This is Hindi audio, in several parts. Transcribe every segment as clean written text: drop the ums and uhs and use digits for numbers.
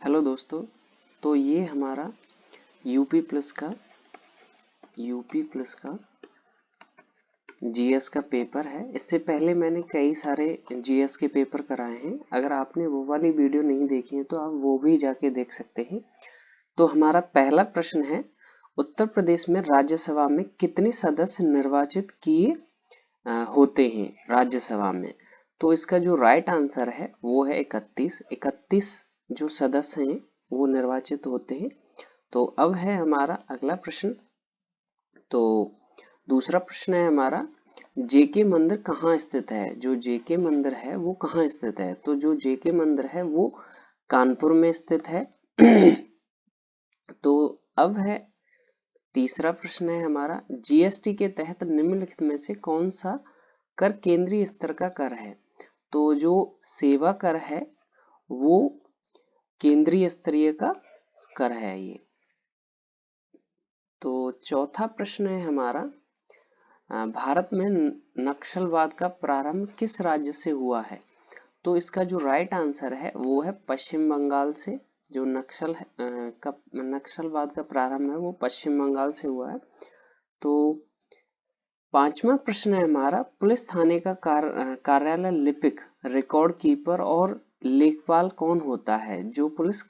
हेलो दोस्तों, तो ये हमारा यूपी प्लस का जीएस का पेपर है। इससे पहले मैंने कई सारे जीएस के पेपर कराए हैं। अगर आपने वो वाली वीडियो नहीं देखी है तो आप वो भी जाके देख सकते हैं। तो हमारा पहला प्रश्न है, उत्तर प्रदेश में राज्यसभा में कितने सदस्य निर्वाचित किए होते हैं राज्यसभा में? तो इसका जो राइट आंसर है वो है 31 जो सदस्य हैं वो निर्वाचित होते हैं। तो अब है हमारा अगला प्रश्न। तो दूसरा प्रश्न है हमारा, जेके मंदिर कहाँ स्थित है? जो जेके मंदिर है वो कहाँ स्थित है? तो जो जेके मंदिर है वो कानपुर में स्थित है। तो अब है तीसरा प्रश्न है हमारा, जीएसटी के तहत निम्नलिखित में से कौन सा कर केंद्रीय स्तर का कर है? तो जो सेवा कर है वो केंद्रीय स्तरीय का कर है ये। तो चौथा प्रश्न है हमारा, भारत में नक्सलवाद का प्रारंभ किस राज्य से हुआ है? तो इसका जो राइट आंसर है वो है पश्चिम बंगाल से। जो नक्सलवाद का प्रारंभ है वो पश्चिम बंगाल से हुआ है। तो पांचवा प्रश्न है हमारा, पुलिस थाने का कार्यालय लिपिक, रिकॉर्ड कीपर और लेखपाल कौन होता है? जो पुलिस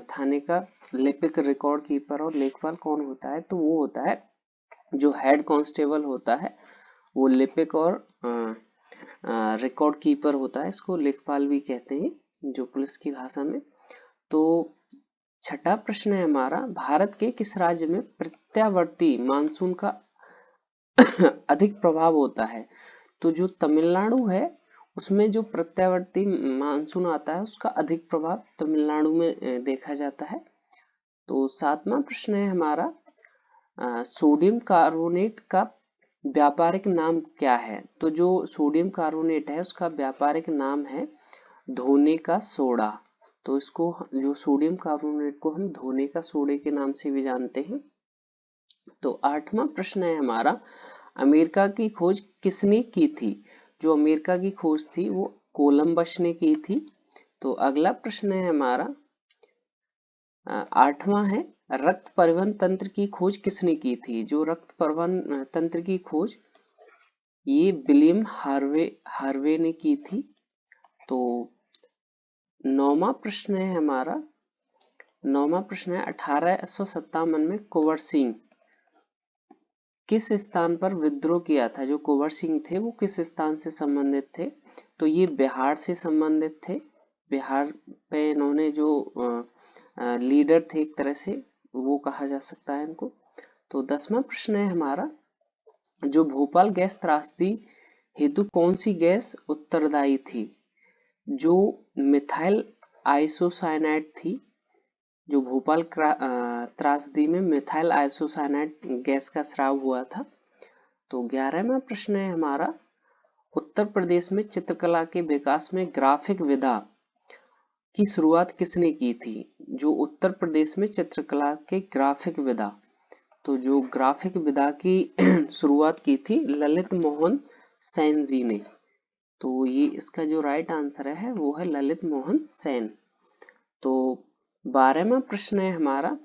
थाने का लिपिक, रिकॉर्ड कीपर और लेखपाल कौन होता है? तो वो होता है जो हेड कांस्टेबल होता है, वो लिपिक और रिकॉर्ड कीपर होता है। इसको लेखपाल भी कहते हैं जो पुलिस की भाषा में। तो छठा प्रश्न है हमारा, भारत के किस राज्य में प्रत्यावर्ती मानसून का अधिक प्रभाव होता है? तो जो तमिलनाडु है उसमें जो प्रत्यावर्ती मानसून आता है उसका अधिक प्रभाव तमिलनाडु में देखा जाता है। तो सातवां प्रश्न है हमारा, सोडियम कार्बोनेट का व्यापारिक नाम क्या है? तो जो सोडियम कार्बोनेट है उसका व्यापारिक नाम है धोने का सोडा। तो इसको जो सोडियम कार्बोनेट को हम धोने का सोडे के नाम से भी जानते हैं। तो आठवां प्रश्न है हमारा, अमेरिका की खोज किसने की थी? जो अमेरिका की खोज थी वो कोलंबस ने की थी। तो अगला प्रश्न है हमारा, आठवां है, रक्त परिवहन तंत्र की खोज किसने की थी? जो रक्त परिवहन तंत्र की खोज ये विलियम हार्वे ने की थी। तो नौवां प्रश्न है हमारा, 1857 में कुंवर सिंह किस स्थान पर विद्रोह किया था? जो कुंवर सिंह थे वो किस स्थान से संबंधित थे? तो ये बिहार से संबंधित थे। बिहार पे इन्होंने जो लीडर थे एक तरह से, वो कहा जा सकता है इनको। तो 10वां प्रश्न है हमारा, जो भोपाल गैस त्रासदी हेतु कौन सी गैस उत्तरदायी थी? जो मिथाइल आइसोसाइनाइड थी। जो भोपाल त्रासदी में मिथाइल आइसोसाइनाइड गैस का स्राव हुआ था। तो 11वां प्रश्न है हमारा, उत्तर प्रदेश में चित्रकला के विकास में ग्राफिक विधा की शुरुआत किसने की थी? जो उत्तर प्रदेश में चित्रकला के ग्राफिक विधा, तो जो ग्राफिक विधा की शुरुआत की थी ललित मोहन सेन जी ने। तो ये इसका जो राइट आंसर है वो है ललित मोहन सेन। तो 12वां प्रश्न है हमारा,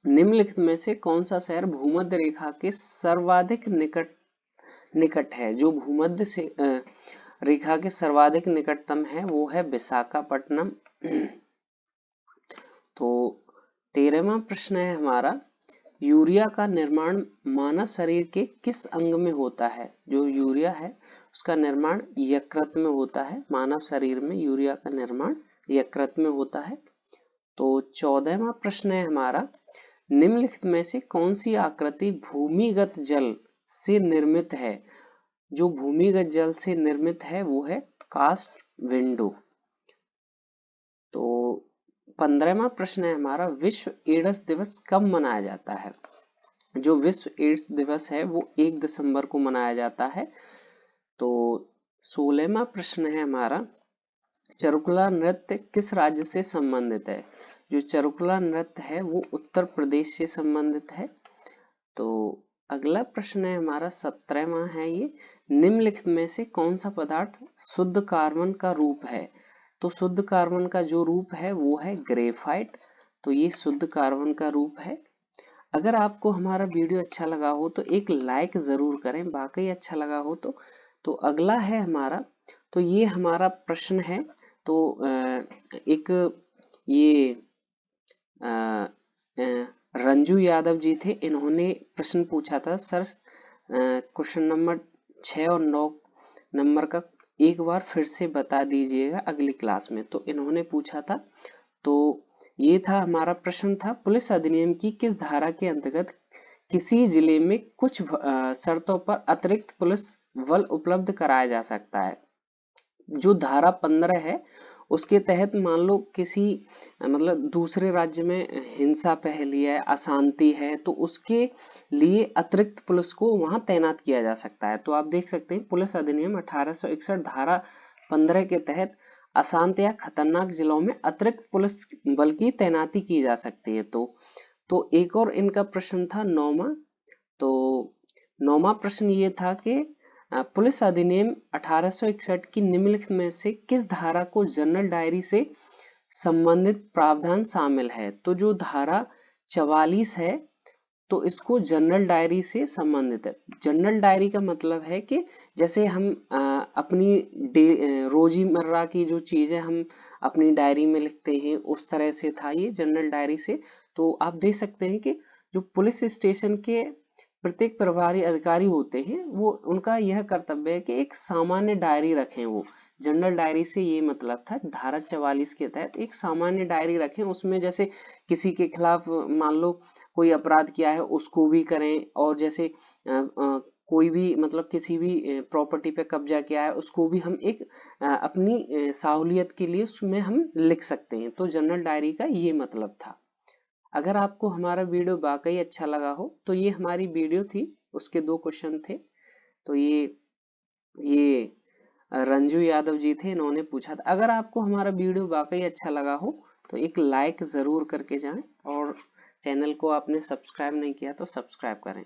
निम्नलिखित में से कौन सा शहर भूमध्य रेखा के सर्वाधिक निकट है? जो भूमध्य से रेखा के सर्वाधिक निकटतम है वो है विशाखापट्टनम। तो 13वां प्रश्न है हमारा, यूरिया का निर्माण मानव शरीर के किस अंग में होता है? जो यूरिया है उसका निर्माण यकृत में होता है। मानव शरीर में यूरिया का निर्माण यकृत में होता है। तो 14वां प्रश्न है हमारा, निम्नलिखित में से कौन सी आकृति भूमिगत जल से निर्मित है? जो भूमिगत जल से निर्मित है वो है कास्ट विंडो। तो 15वां प्रश्न है हमारा, विश्व एड्स दिवस कब मनाया जाता है? जो विश्व एड्स दिवस है वो 1 दिसंबर को मनाया जाता है। तो 16वां प्रश्न है हमारा, चारुकला नृत्य किस राज्य से संबंधित है? जो चारुकला नृत्य है वो उत्तर प्रदेश से संबंधित है। तो अगला प्रश्न है हमारा 17वां है ये, निम्नलिखित में से कौन सा पदार्थ शुद्ध कार्बन का रूप है? तो शुद्ध कार्बन का जो रूप है वो है ग्रेफाइट। तो ये शुद्ध कार्बन का रूप है। अगर आपको हमारा वीडियो अच्छा लगा हो तो एक लाइक जरूर करें, वाकई अच्छा लगा हो तो अगला है हमारा, तो ये हमारा प्रश्न है। तो एक ये रंजू यादव जी थे, इन्होंने प्रश्न पूछा था सर, क्वेश्चन नंबर 6 और 9 नंबर का एक बार फिर से बता दीजिएगा अगली क्लास में। तो इन्होंने पूछा था, तो ये था हमारा प्रश्न था, पुलिस अधिनियम की किस धारा के अंतर्गत किसी जिले में कुछ शर्तों पर अतिरिक्त पुलिस बल उपलब्ध कराया जा सकता है। जो धारा 15 है उसके तहत मान लो किसी मतलब दूसरे राज्य में हिंसा फैली है, अशांति है, तो उसके लिए अतिरिक्त पुलिस को वहां तैनात किया जा सकता है। तो आप देख सकते हैं पुलिस अधिनियम 1861 धारा 15 के तहत अशांत या खतरनाक जिलों में अतिरिक्त पुलिस बल की तैनाती की जा सकती है। तो एक और इनका प्रश्न था 9वां। तो 9वां प्रश्न ये था कि पुलिस अधिनियम 1861 की निम्नलिखित में से किस धारा को जनरल डायरी से संबंधित प्रावधान शामिल है। तो जो धारा 44 है तो इसको जनरल डायरी से संबंधित है। जनरल डायरी का मतलब है कि जैसे हम अपनी रोजीमर्रा की जो चीजें हम अपनी डायरी में लिखते हैं उस तरह से था ये जनरल डायरी से। तो आप देख सकते हैं कि जो पुलिस स्टेशन के प्रत्येक प्रभारी अधिकारी होते हैं वो उनका यह कर्तव्य है कि एक सामान्य डायरी रखें। वो जनरल डायरी से ये मतलब था धारा 44 के तहत एक सामान्य डायरी रखें, उसमें जैसे किसी के खिलाफ मान लो कोई अपराध किया है उसको भी करें, और जैसे कोई भी मतलब किसी भी प्रॉपर्टी पे कब्जा किया है उसको भी हम एक अपनी सहूलियत के लिए उसमें हम लिख सकते हैं। तो जनरल डायरी का ये मतलब था। अगर आपको हमारा वीडियो वाकई अच्छा लगा हो तो ये हमारी वीडियो थी, उसके 2 क्वेश्चन थे। तो ये रंजू यादव जी थे, इन्होंने पूछा था। अगर आपको हमारा वीडियो वाकई अच्छा लगा हो तो एक लाइक जरूर करके जाएं, और चैनल को आपने सब्सक्राइब नहीं किया तो सब्सक्राइब करें।